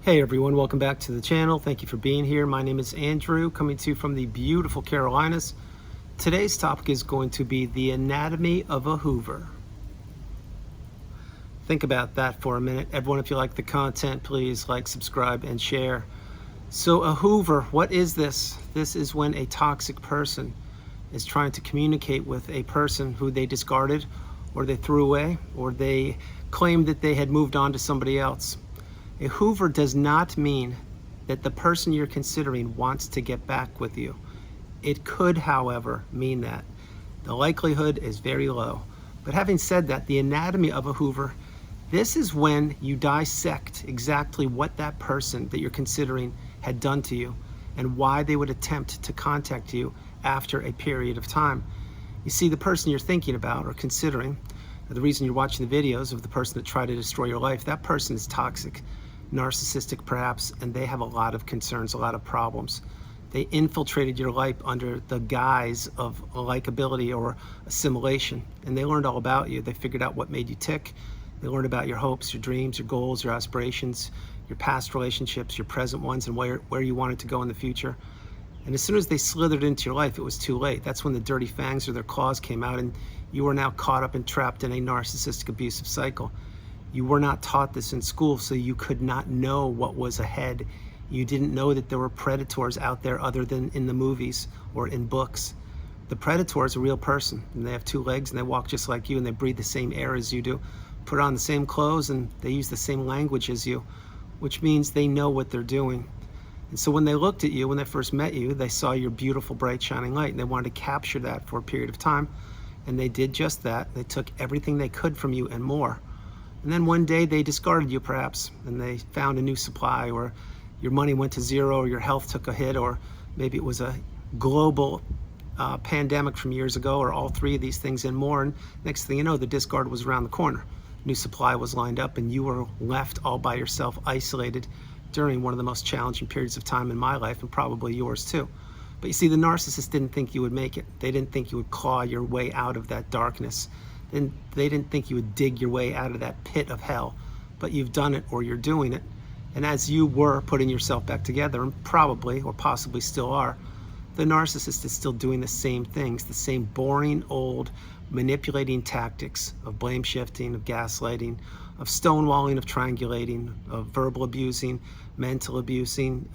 Hey everyone, welcome back to the channel. Thank you for being here. My name is Andrew, coming to you from the beautiful Carolinas. Today's topic is going to be the anatomy of a Hoover. Think about that for a minute. Everyone, if you like the content, please like, subscribe, and share. So a Hoover, what is this? This is when a toxic person is trying to communicate with a person who they discarded, or they threw away, or they claimed that they had moved on to somebody else. A Hoover does not mean that the person you're considering wants to get back with you. It could, however, mean that. The likelihood is very low. But having said that, the anatomy of a Hoover, this is when you dissect exactly what that person that you're considering had done to you and why they would attempt to contact you after a period of time. You see, the person you're thinking about or considering, the reason you're watching the videos of the person that tried to destroy your life, that person is toxic, narcissistic perhaps, and they have a lot of concerns, a lot of problems. They infiltrated your life under the guise of likability or assimilation, and they learned all about you. They figured out what made you tick. They learned about your hopes, your dreams, your goals, your aspirations, your past relationships, your present ones, and where you wanted to go in the future. And as soon as they slithered into your life, it was too late. That's when the dirty fangs or their claws came out, and you were now caught up and trapped in a narcissistic abusive cycle. You were not taught this in school, so you could not know what was ahead. You didn't know that there were predators out there other than in the movies or in books. The predator is a real person, and they have two legs, and they walk just like you, and they breathe the same air as you do, put on the same clothes, and they use the same language as you, which means they know what they're doing. And so when they looked at you, when they first met you, they saw your beautiful, bright, shining light, and they wanted to capture that for a period of time, and they did just that. They took everything they could from you and more. And then one day they discarded you perhaps, and they found a new supply, or your money went to zero, or your health took a hit, or maybe it was a global pandemic from years ago, or all three of these things and more. And next thing you know, the discard was around the corner. New supply was lined up, and you were left all by yourself, isolated during one of the most challenging periods of time in my life, and probably yours too. But you see, the narcissist didn't think you would make it. They didn't think you would claw your way out of that darkness. And they didn't think you would dig your way out of that pit of hell, but you've done it, or you're doing it. And as you were putting yourself back together, and probably or possibly still are, the narcissist is still doing the same things, the same boring, old, manipulating tactics of blame shifting, of gaslighting, of stonewalling, of triangulating, of verbal abusing, mental abusing,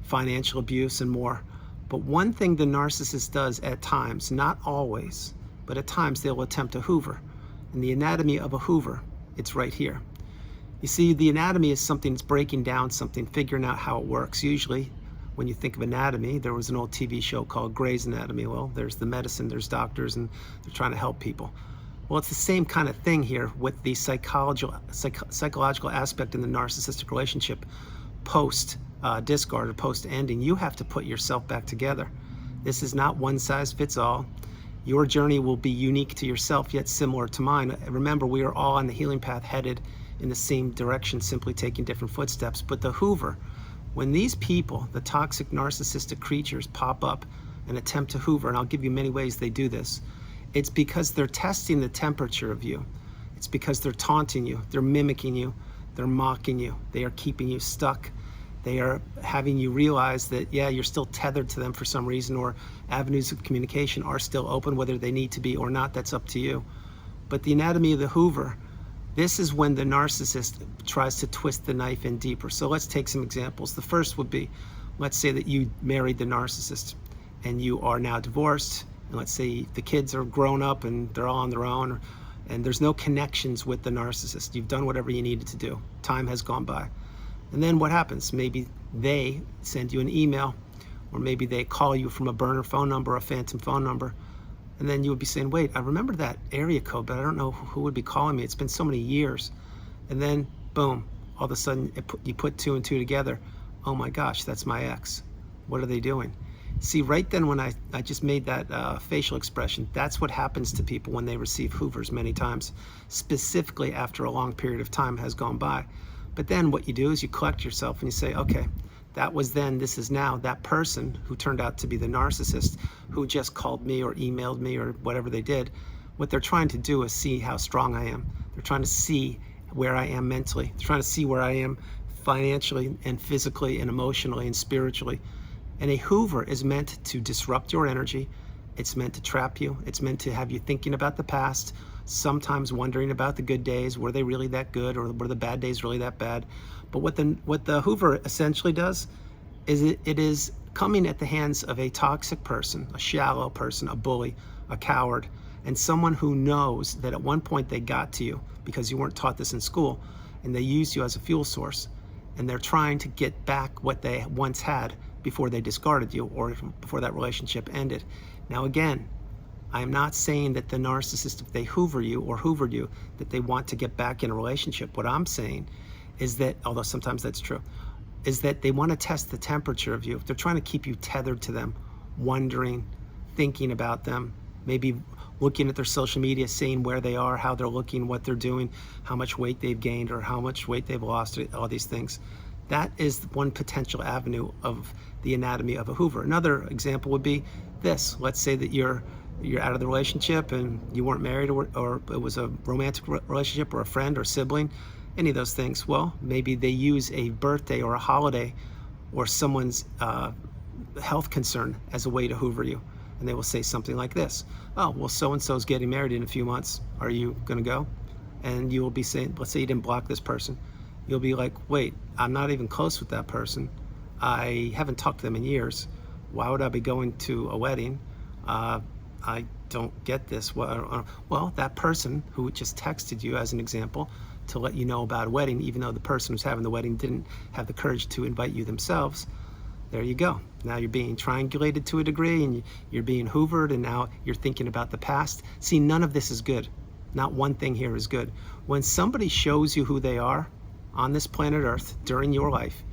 financial abuse, and more. But one thing the narcissist does at times, not always, but at times they'll attempt a Hoover. And the anatomy of a Hoover, it's right here. You see, the anatomy is something that's breaking down something, figuring out how it works. Usually, when you think of anatomy, there was an old TV show called Grey's Anatomy. Well, there's the medicine, there's doctors, and they're trying to help people. Well, it's the same kind of thing here with the psychological aspect in the narcissistic relationship. Post discard or post ending, you have to put yourself back together. This is not one size fits all. Your journey will be unique to yourself, yet similar to mine. Remember, we are all on the healing path, headed in the same direction, simply taking different footsteps. But the Hoover, when these people, the toxic narcissistic creatures, pop up and attempt to Hoover, and I'll give you many ways they do this, it's because they're testing the temperature of you. It's because they're taunting you, they're mimicking you, they're mocking you, they are keeping you stuck. They are having you realize that, yeah, you're still tethered to them for some reason, or avenues of communication are still open, whether they need to be or not, that's up to you. But the anatomy of the Hoover, this is when the narcissist tries to twist the knife in deeper. So let's take some examples. The first would be, let's say that you married the narcissist and you are now divorced, and let's say the kids are grown up and they're all on their own, and there's no connections with the narcissist. You've done whatever you needed to do. Time has gone by. And then what happens? Maybe they send you an email, or maybe they call you from a burner phone number, a phantom phone number, and then you would be saying, wait, I remember that area code, but I don't know who would be calling me. It's been so many years. And then, boom, all of a sudden you put two and two together. Oh my gosh, that's my ex. What are they doing? See, right then when I just made that facial expression, that's what happens to people when they receive Hoovers many times, specifically after a long period of time has gone by. But then what you do is you collect yourself and you say, okay, that was then, this is now. That person who turned out to be the narcissist, who just called me or emailed me or whatever they did, what they're trying to do is see how strong I am. They're trying to see where I am mentally. They're trying to see where I am financially and physically and emotionally and spiritually. And a Hoover is meant to disrupt your energy. It's meant to trap you. It's meant to have you thinking about the past, sometimes wondering about the good days. Were they really that good, or were the bad days really that bad? But what the Hoover essentially does is it is coming at the hands of a toxic person, a shallow person, a bully, a coward, and someone who knows that at one point they got to you because you weren't taught this in school, and they used you as a fuel source, and they're trying to get back what they once had before they discarded you or before that relationship ended. Now again, I'm not saying that the narcissist, if they Hoover you or hoovered you, that they want to get back in a relationship. What I'm saying is that, although sometimes that's true, is that they want to test the temperature of you. They're trying to keep you tethered to them, wondering, thinking about them, maybe looking at their social media, seeing where they are, how they're looking, what they're doing, how much weight they've gained or how much weight they've lost, all these things. That is one potential avenue of the anatomy of a Hoover. Another example would be this. Let's say that you're out of the relationship and you weren't married, or it was a romantic relationship or a friend or sibling, any of those things. Well, maybe they use a birthday or a holiday or someone's health concern as a way to Hoover you. And they will say something like this: oh, well, so-and-so's getting married in a few months. Are you going to go? And you will be saying, let's say you didn't block this person. You'll be like, wait, I'm not even close with that person. I haven't talked to them in years. Why would I be going to a wedding? I don't get this. Well, that person who just texted you, as an example, to let you know about a wedding, even though the person who's having the wedding didn't have the courage to invite you themselves, there you go. Now you're being triangulated to a degree, and you're being hoovered, and now you're thinking about the past. See, none of this is good. Not one thing here is good. When somebody shows you who they are on this planet Earth during your life,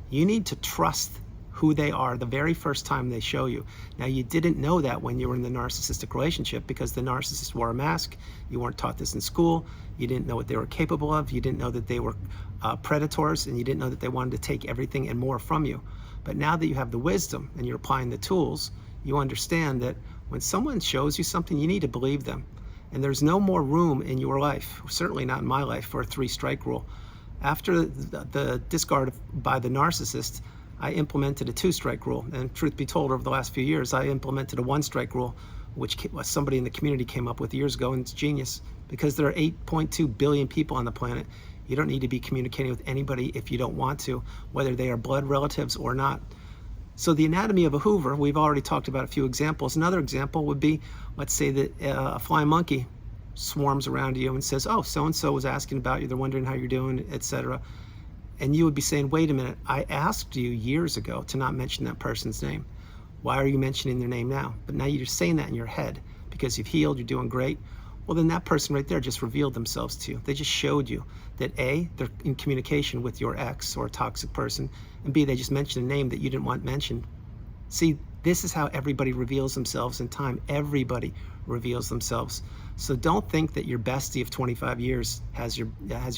you need to trust who they are the very first time they show you. Now, you didn't know that when you were in the narcissistic relationship because the narcissist wore a mask. You weren't taught this in school. You didn't know what they were capable of. You didn't know that they were predators, and you didn't know that they wanted to take everything and more from you. But now that you have the wisdom and you're applying the tools, you understand that when someone shows you something, you need to believe them. And there's no more room in your life, certainly not in my life, for a 3-strike rule. After the discard by the narcissist, I implemented a 2-strike rule. And truth be told, over the last few years, I implemented a 1-strike rule, which somebody in the community came up with years ago, and it's genius. Because there are 8.2 billion people on the planet, you don't need to be communicating with anybody if you don't want to, whether they are blood relatives or not. So the anatomy of a Hoover, we've already talked about a few examples. Another example would be, let's say that a flying monkey swarms around you and says, oh, so-and-so was asking about you, they're wondering how you're doing, etc. And you would be saying, wait a minute, I asked you years ago to not mention that person's name. Why are you mentioning their name now? But now you're saying that in your head because you've healed, you're doing great. Well, then that person right there just revealed themselves to you. They just showed you that A, they're in communication with your ex or a toxic person, and B, they just mentioned a name that you didn't want mentioned. See, this is how everybody reveals themselves in time. Everybody reveals themselves. So don't think that your bestie of 25 years has your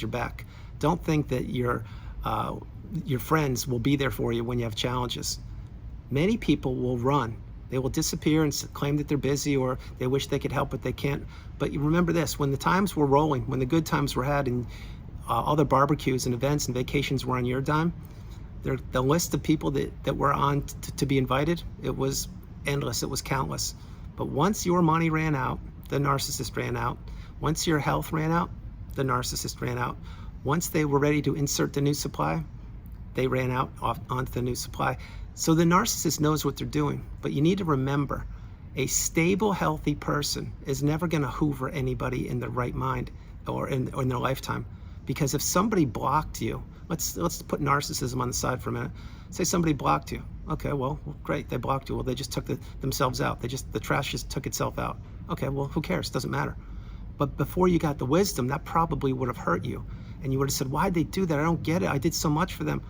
back. Don't think that your friends will be there for you when you have challenges. Many people will run. They will disappear and claim that they're busy, or they wish they could help, but they can't. But you remember this: when the times were rolling, when the good times were had, and all the barbecues and events and vacations were on your dime, the list of people that were on to be invited, it was endless, it was countless. But once your money ran out, the narcissist ran out. Once your health ran out, the narcissist ran out. Once they were ready to insert the new supply, they ran out onto the new supply. So the narcissist knows what they're doing, but you need to remember, a stable, healthy person is never going to hoover anybody in their right mind or in their lifetime. Because if somebody blocked you, let's put narcissism on the side for a minute. Say somebody blocked you. Okay, well, great, they blocked you. Well, they just took themselves out. The trash just took itself out. Okay, well, who cares? Doesn't matter. But before you got the wisdom, that probably would have hurt you. And you would have said, why'd they do that? I don't get it. I did so much for them.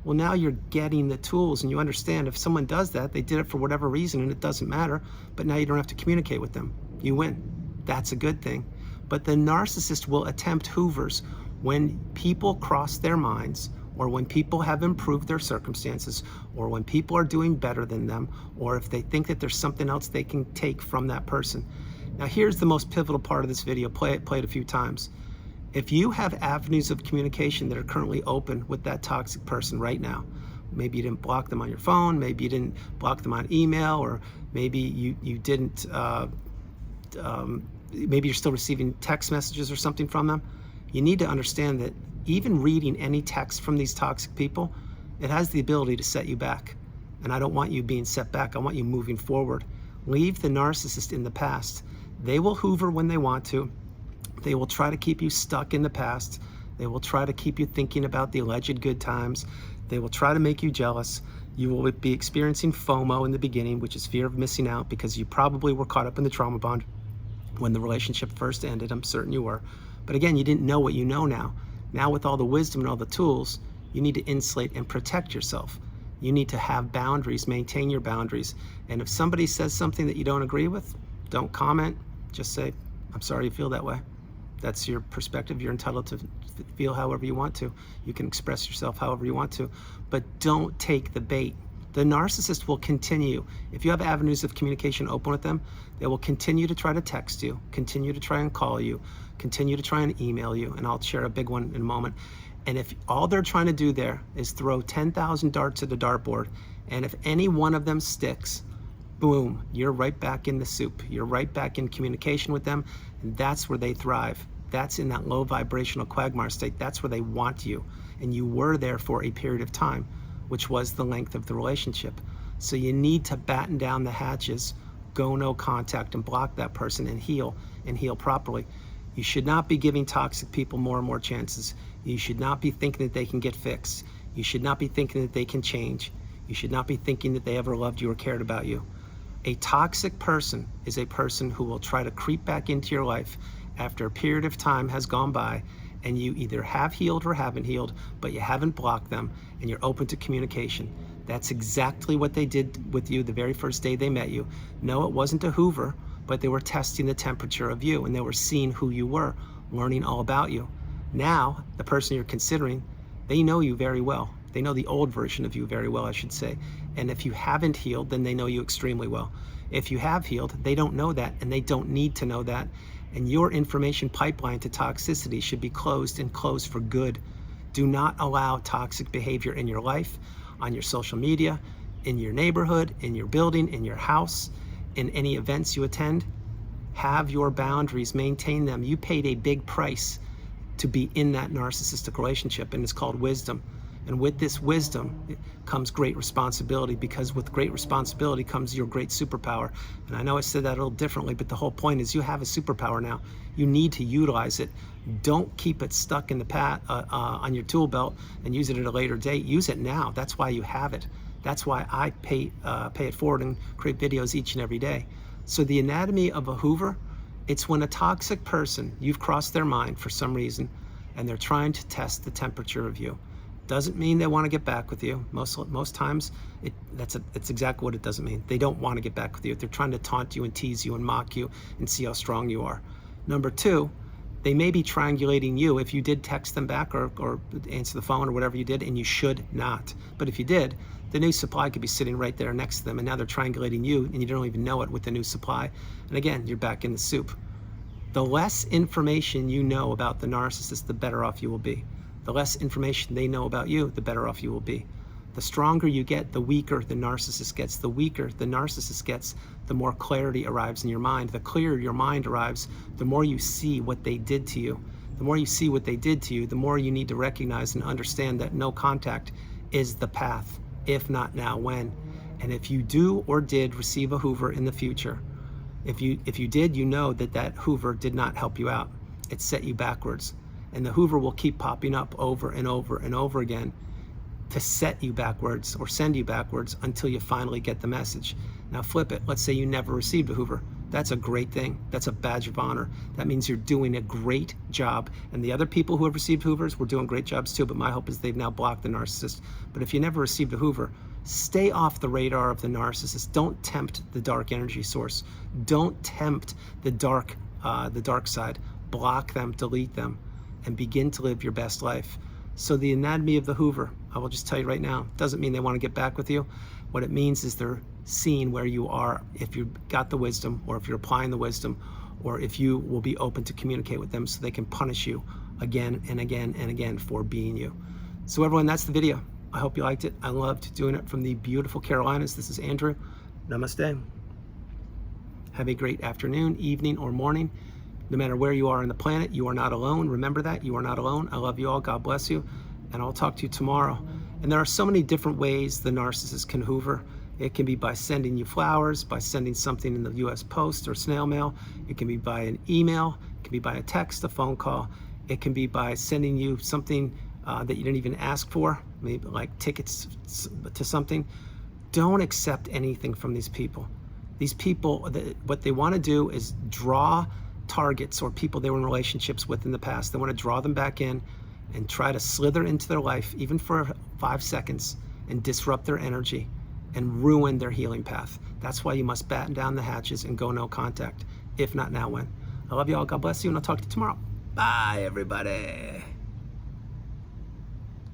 Well, now you're getting the tools, and you understand if someone does that, they did it for whatever reason, and it doesn't matter. But now you don't have to communicate with them. You win. That's a good thing. But the narcissist will attempt hoovers when people cross their minds, or when people have improved their circumstances, or when people are doing better than them, or if they think that there's something else they can take from that person. Now, here's the most pivotal part of this video. Play it a few times. If you have avenues of communication that are currently open with that toxic person right now, maybe you didn't block them on your phone, maybe you didn't block them on email, or maybe you didn't, maybe you're still receiving text messages or something from them, you need to understand that even reading any text from these toxic people, it has the ability to set you back. And I don't want you being set back. I want you moving forward. Leave the narcissist in the past. They will hoover when they want to. They will try to keep you stuck in the past. They will try to keep you thinking about the alleged good times. They will try to make you jealous. You will be experiencing FOMO in the beginning, which is fear of missing out, because you probably were caught up in the trauma bond when the relationship first ended. I'm certain you were. But again, you didn't know what you know now. Now with all the wisdom and all the tools, you need to insulate and protect yourself. You need to have boundaries, maintain your boundaries. And if somebody says something that you don't agree with, don't comment. Just say, I'm sorry you feel that way. That's your perspective. You're entitled to feel however you want to. You can express yourself however you want to, but don't take the bait. The narcissist will continue. If you have avenues of communication open with them, they will continue to try to text you, continue to try and call you, continue to try and email you, and I'll share a big one in a moment. And if all they're trying to do there is throw 10,000 darts at the dartboard, and if any one of them sticks, boom, you're right back in the soup. You're right back in communication with them, and that's where they thrive. That's in that low vibrational quagmire state. That's where they want you. And you were there for a period of time, which was the length of the relationship. So you need to batten down the hatches, go no contact, and block that person and heal properly. You should not be giving toxic people more and more chances. You should not be thinking that they can get fixed. You should not be thinking that they can change. You should not be thinking that they ever loved you or cared about you. A toxic person is a person who will try to creep back into your life after a period of time has gone by, and you either have healed or haven't healed, but you haven't blocked them, and you're open to communication. That's exactly what they did with you the very first day they met you. No, it wasn't a Hoover, but they were testing the temperature of you, and they were seeing who you were, learning all about you. Now, the person you're considering, they know you very well. They know the old version of you very well, I should say. And if you haven't healed, then they know you extremely well. If you have healed, they don't know that, and they don't need to know that. And your information pipeline to toxicity should be closed, and closed for good. Do not allow toxic behavior in your life, on your social media, in your neighborhood, in your building, in your house, in any events you attend. Have your boundaries, maintain them. You paid a big price to be in that narcissistic relationship, and it's called wisdom. And with this wisdom comes great responsibility, because with great responsibility comes your great superpower. And I know I said that a little differently, but the whole point is you have a superpower now. You need to utilize it. Don't keep it stuck in the on your tool belt and use it at a later date. Use it now. That's why you have it. That's why I pay it forward and create videos each and every day. So the anatomy of a Hoover, it's when a toxic person, you've crossed their mind for some reason, and they're trying to test the temperature of you. Doesn't mean they want to get back with you. Most times, it's exactly what it doesn't mean. They don't want to get back with you. They're trying to taunt you and tease you and mock you and see how strong you are. Number two, they may be triangulating you if you did text them back or answer the phone or whatever you did, and you should not. But if you did, the new supply could be sitting right there next to them, and now they're triangulating you, and you don't even know it with the new supply. And again, you're back in the soup. The less information you know about the narcissist, the better off you will be. The less information they know about you, the better off you will be. The stronger you get, the weaker the narcissist gets. The weaker the narcissist gets, the more clarity arrives in your mind. The clearer your mind arrives, the more you see what they did to you. The more you see what they did to you, the more you need to recognize and understand that no contact is the path. If not now, when? And if you do or did receive a Hoover in the future, if you did, you know that Hoover did not help you out. It set you backwards. And the Hoover will keep popping up over and over and over again to set you backwards or send you backwards until you finally get the message. Now flip it. Let's say you never received a Hoover. That's a great thing. That's a badge of honor. That means you're doing a great job. And the other people who have received Hoovers were doing great jobs too, but my hope is they've now blocked the narcissist. But if you never received a Hoover, stay off the radar of the narcissist. Don't tempt the dark energy source. Don't tempt the dark side. Block them, delete them, and begin to live your best life. So the anatomy of the Hoover, I will just tell you right now, doesn't mean they want to get back with you. What it means is they're seeing where you are, if you've got the wisdom, or if you're applying the wisdom, or if you will be open to communicate with them so they can punish you again and again and again for being you. So everyone, that's the video. I hope you liked it. I loved doing it from the beautiful Carolinas. This is Andrew. Namaste. Have a great afternoon, evening, or morning. No matter where you are on the planet, you are not alone. Remember that, you are not alone. I love you all, God bless you, and I'll talk to you tomorrow. And there are so many different ways the narcissist can hoover. It can be by sending you flowers, by sending something in the US Post or snail mail. It can be by an email. It can be by a text, a phone call. It can be by sending you something that you didn't even ask for, maybe like tickets to something. Don't accept anything from these people. These people, what they want to do is draw targets or people they were in relationships with in the past. They want to draw them back in and try to slither into their life, even for 5 seconds, and disrupt their energy and ruin their healing path. That's why you must batten down the hatches and go no contact. If not now, when? I love you all. God bless you, and I'll talk to you tomorrow. Bye, everybody.